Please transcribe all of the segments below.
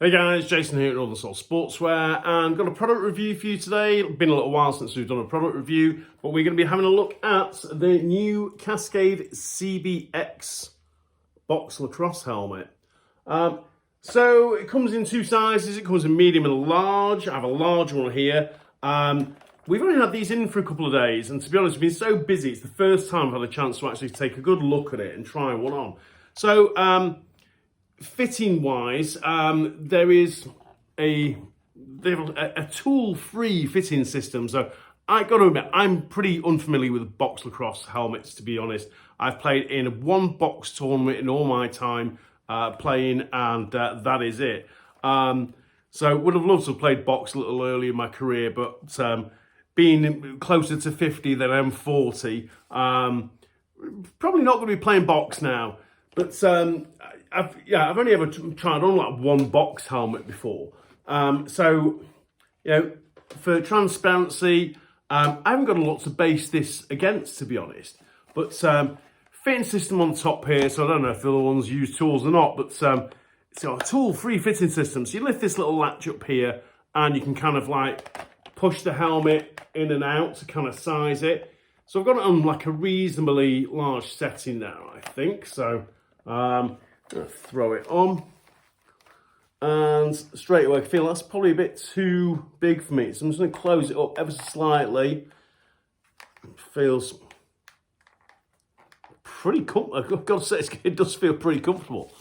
Hey guys, Jason here at all the Soul Sportswear, and got a product review for you today. It's been a little while since we've done a product review, but we're going to be having a look at the new Cascade CBX Box Lacrosse helmet. So it comes in two sizes. It comes in medium and large. I have a large one here. We've only had these in for a couple of days, and to be honest, we've been so busy. It's the first time I've had a chance to actually take a good look at it and try one on. So, fitting wise, there is a tool-free fitting system. So I got to admit, I'm pretty unfamiliar with box lacrosse helmets, to be honest. I've played in one box tournament in all my time playing, and that is it. So would have loved to have played box a little earlier in my career, but being closer to 50 than I'm 40, probably not going to be playing box now. But I've only ever tried on like one box helmet before. So, you know, for transparency, I haven't got a lot to base this against, to be honest. But fitting system on top here, so I don't know if the other ones use tools or not, but it's a tool-free fitting system. So you lift this little latch up here, and you can kind of like push the helmet in and out to kind of size it. So I've got it on like a reasonably large setting now, I think. So I'm going to throw it on, and straight away I feel that's probably a bit too big for me. So I'm just going to close it up ever so slightly. It feels pretty comfortable. I've got to say, it does feel pretty comfortable.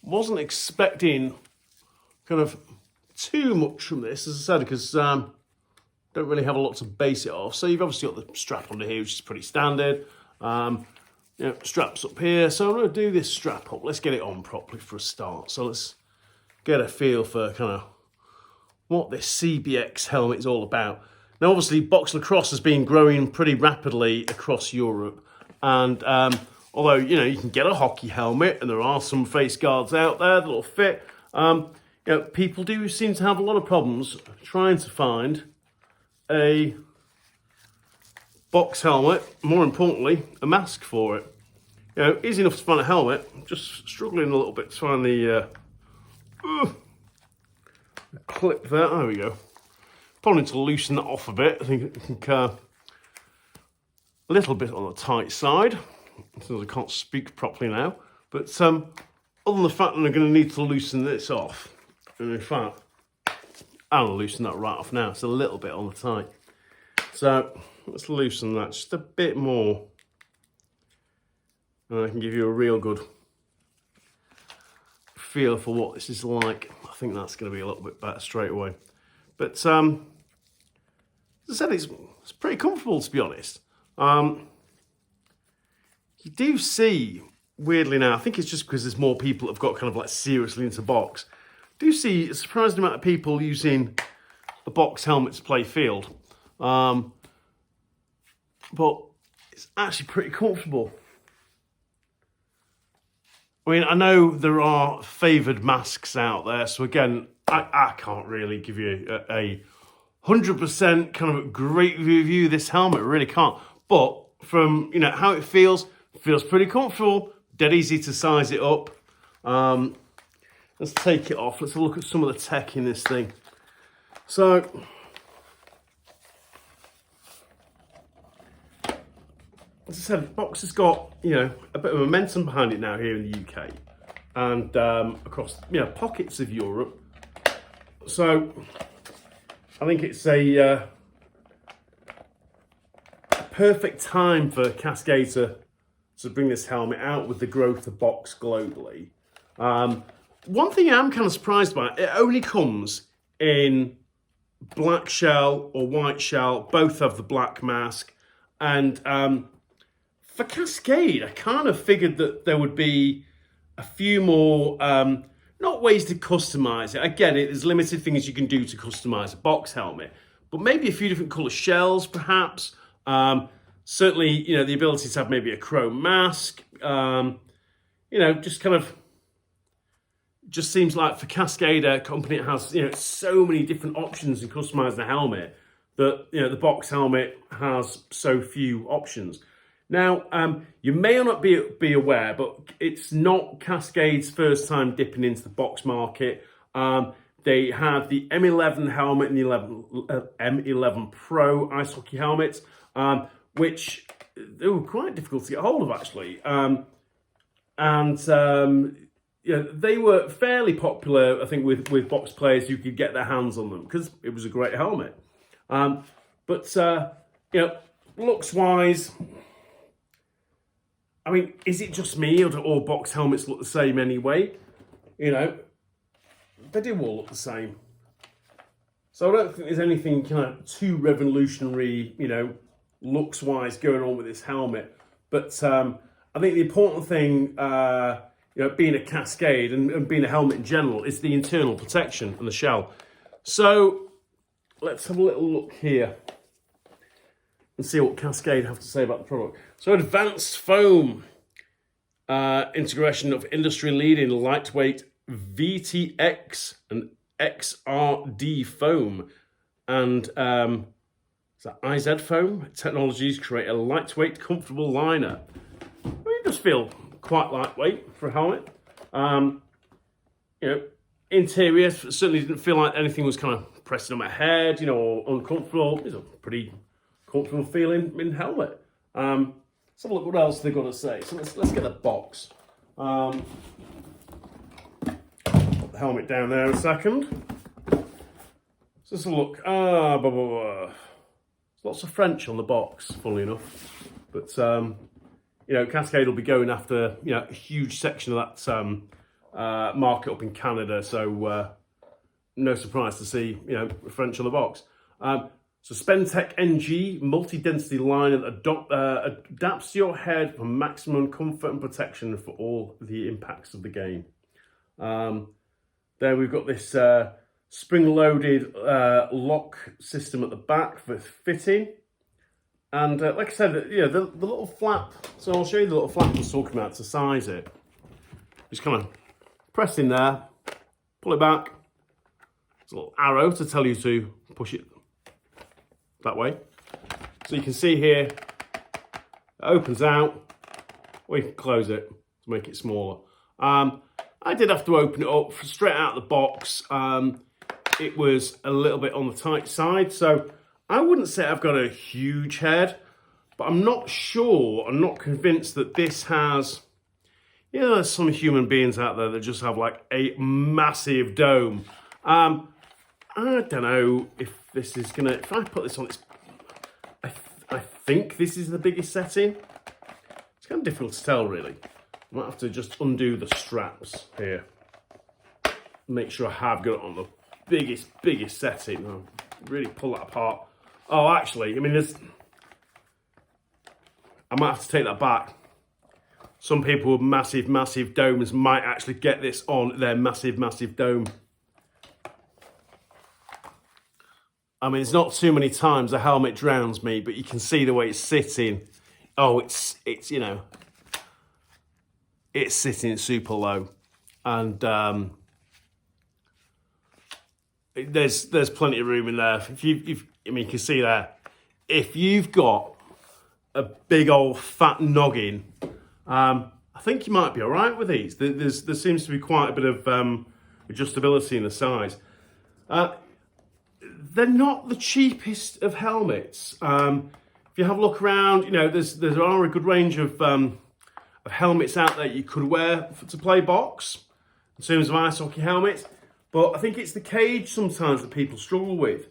Wasn't expecting kind of too much from this, as I said, because don't really have a lot to base it off. So you've obviously got the strap under here, which is pretty standard. You know, straps up here. So I'm going to do this strap up. Let's get it on properly for a start. So let's get a feel for kind of what this CBX helmet is all about. Now, obviously, box lacrosse has been growing pretty rapidly across Europe. And although, you know, you can get a hockey helmet, and there are some face guards out there that'll fit, you know, people do seem to have a lot of problems trying to find a box helmet, more importantly, a mask for it. You know, easy enough to find a helmet, just struggling a little bit to find the clip there. There we go. Probably need to loosen that off a bit. I think a little bit on the tight side, since I can't speak properly now. But other than the fact that I'm going to need to loosen this off, and in fact, I'll loosen that right off now. It's a little bit on the tight. So let's loosen that just a bit more, and I can give you a real good feel for what this is like. I think that's going to be a little bit better straight away. But as I said, it's pretty comfortable, to be honest. You do see, weirdly now, I think it's just because there's more people that have got kind of like seriously into box, do see a surprising amount of people using the box helmet to play field. But it's actually pretty comfortable. I mean, I know there are favoured masks out there, so again, I can't really give you a 100% kind of great review of this helmet, I really can't. But from, you know, how it feels pretty comfortable, dead easy to size it up. Let's take it off. Let's have a look at some of the tech in this thing. So, as I said, box has got, you know, a bit of momentum behind it now here in the UK and across, you know, pockets of Europe. So I think it's a perfect time for Cascade to bring this helmet out with the growth of box globally. One thing I'm kind of surprised by, it only comes in black shell or white shell. Both have the black mask. And for Cascade, I kind of figured that there would be a few more, not ways to customize it. I get it, there's limited things you can do to customize a box helmet, but maybe a few different color shells, perhaps. Certainly, you know, the ability to have maybe a chrome mask, you know, just kind of, just seems like for Cascade, a company that has, you know, so many different options in customizing a helmet that, you know, the box helmet has so few options. Now, you may or not be aware, but it's not Cascade's first time dipping into the box market. They had the M11 helmet and the M11 Pro ice hockey helmets, which they were quite difficult to get hold of, actually. Yeah, they were fairly popular, I think, with box players who could get their hands on them because it was a great helmet. But you know, looks-wise, I mean, is it just me or do all box helmets look the same anyway? You know, they do all look the same. So I don't think there's anything kind of too revolutionary, you know, looks-wise going on with this helmet. But I think the important thing, you know, being a Cascade and being a helmet in general, is the internal protection and the shell. So let's have a little look here and see what Cascade have to say about the product. So advanced foam, integration of industry-leading lightweight VTX and XRD foam and IZ foam technologies create a lightweight, comfortable liner. I mean, it does feel quite lightweight for a helmet. You know, interior certainly didn't feel like anything was kind of pressing on my head, you know, or uncomfortable. It's a pretty comfortable feeling in helmet. Let's have a look what else they've got to say. So let's get the box. Put the helmet down there a second. So let's have a look. Blah, blah, blah. There's lots of French on the box, funnily enough. But you know, Cascade will be going after, you know, a huge section of that market up in Canada. So no surprise to see, you know, French on the box. SUSPEND-TECH NG multi-density liner that adapts to your head for maximum comfort and protection for all the impacts of the game. There we've got this spring-loaded lock system at the back for fitting. And like I said, you know, the little flap, so I'll show you the little flap I was talking about to size it. Just kind of press in there, pull it back. There's a little arrow to tell you to push it that way. So you can see here, it opens out, or you can close it to make it smaller. I did have to open it up straight out of the box. It was a little bit on the tight side, so I wouldn't say I've got a huge head, but I'm not sure, I'm not convinced that this has, you know, there's some human beings out there that just have like a massive dome. I don't know if this is gonna, if I put this on, I think this is the biggest setting. It's kind of difficult to tell, really. I might have to just undo the straps here. Make sure I have got it on the biggest setting. I'll really pull that apart. Oh, actually, I mean, I might have to take that back. Some people with massive domes might actually get this on their massive dome. I mean, it's not too many times a helmet drowns me, but you can see the way it's sitting. Oh, it's you know, it's sitting super low, and there's plenty of room in there. If I mean, you can see there. If you've got a big old fat noggin, I think you might be all right with these. There seems to be quite a bit of adjustability in the size. They're not the cheapest of helmets. If you have a look around, you know, there are a good range of helmets out there you could wear to play box in terms of ice hockey helmets. But I think it's the cage sometimes that people struggle with.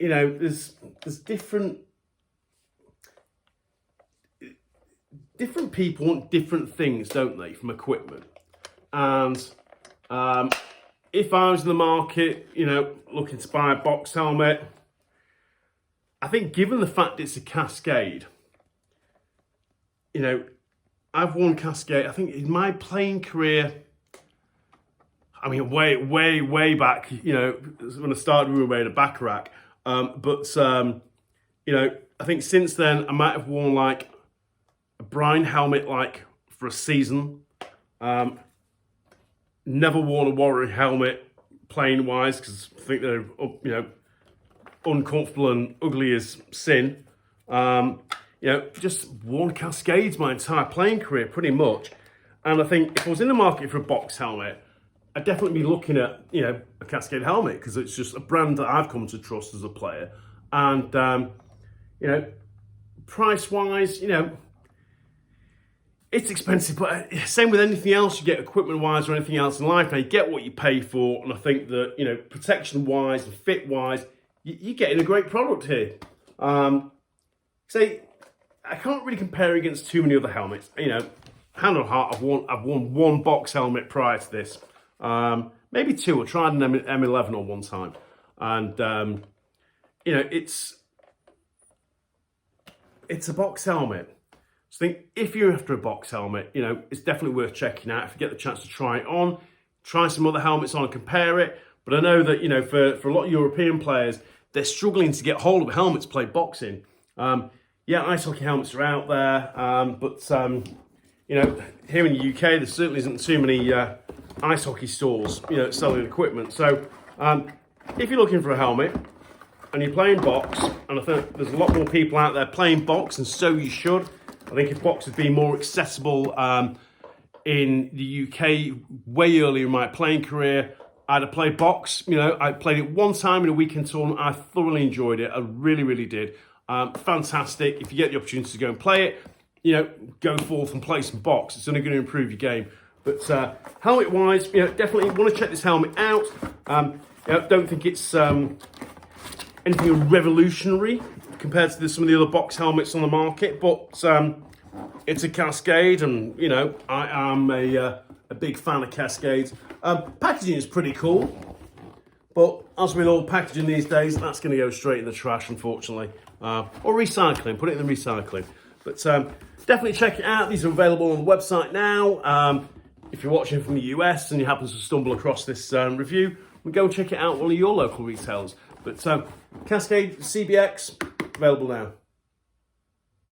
You know, there's different people want different things, don't they, from equipment. And if I was in the market, you know, looking to buy a box helmet, I think given the fact it's a Cascade, you know, I've worn Cascade, I think in my playing career, I mean, way back, you know, when I started, we were wearing a back rack. You know, I think since then, I might have worn like a brine helmet, like for a season. Never worn a Warrior helmet, playing wise, because I think they're, you know, uncomfortable and ugly as sin. You know, just worn Cascades my entire playing career, pretty much. And I think if I was in the market for a box helmet, I'd definitely be looking at, you know, a Cascade helmet, because it's just a brand that I've come to trust as a player. And, you know, price-wise, you know, it's expensive, but same with anything else you get equipment-wise or anything else in life. Now, you get what you pay for, and I think that, you know, protection-wise and fit-wise, you're getting a great product here. Say, I can't really compare against too many other helmets. You know, hand on heart, I've won one box helmet prior to this. Maybe two. I tried an M11 on one time. And, you know, it's a box helmet. So I think if you're after a box helmet, you know, it's definitely worth checking out. If you get the chance to try it on, try some other helmets on and compare it. But I know that, you know, for a lot of European players, they're struggling to get hold of a helmet to play boxing. Yeah, ice hockey helmets are out there, but, you know, here in the UK, there certainly isn't too many ice hockey stores, you know, selling equipment. So if you're looking for a helmet and you're playing box, and I think there's a lot more people out there playing box, and so you should. I think if box had been more accessible in the UK way earlier in my playing career, I'd have played box. You know, I played it one time in a weekend tournament. I thoroughly enjoyed it. I really, really did. Fantastic. If you get the opportunity to go and play it, you know, go forth and play some box. It's only going to improve your game. But helmet-wise, you know, definitely want to check this helmet out. You know, don't think it's anything revolutionary compared to some of the other box helmets on the market, but it's a Cascade, and you know, I am a big fan of Cascades. Packaging is pretty cool, but as with all packaging these days, that's going to go straight in the trash, unfortunately, or recycling. Put it in the recycling. But definitely check it out. These are available on the website now. If you're watching from the US and you happen to stumble across this review, go and check it out at one of your local retailers. But Cascade CBX, available now.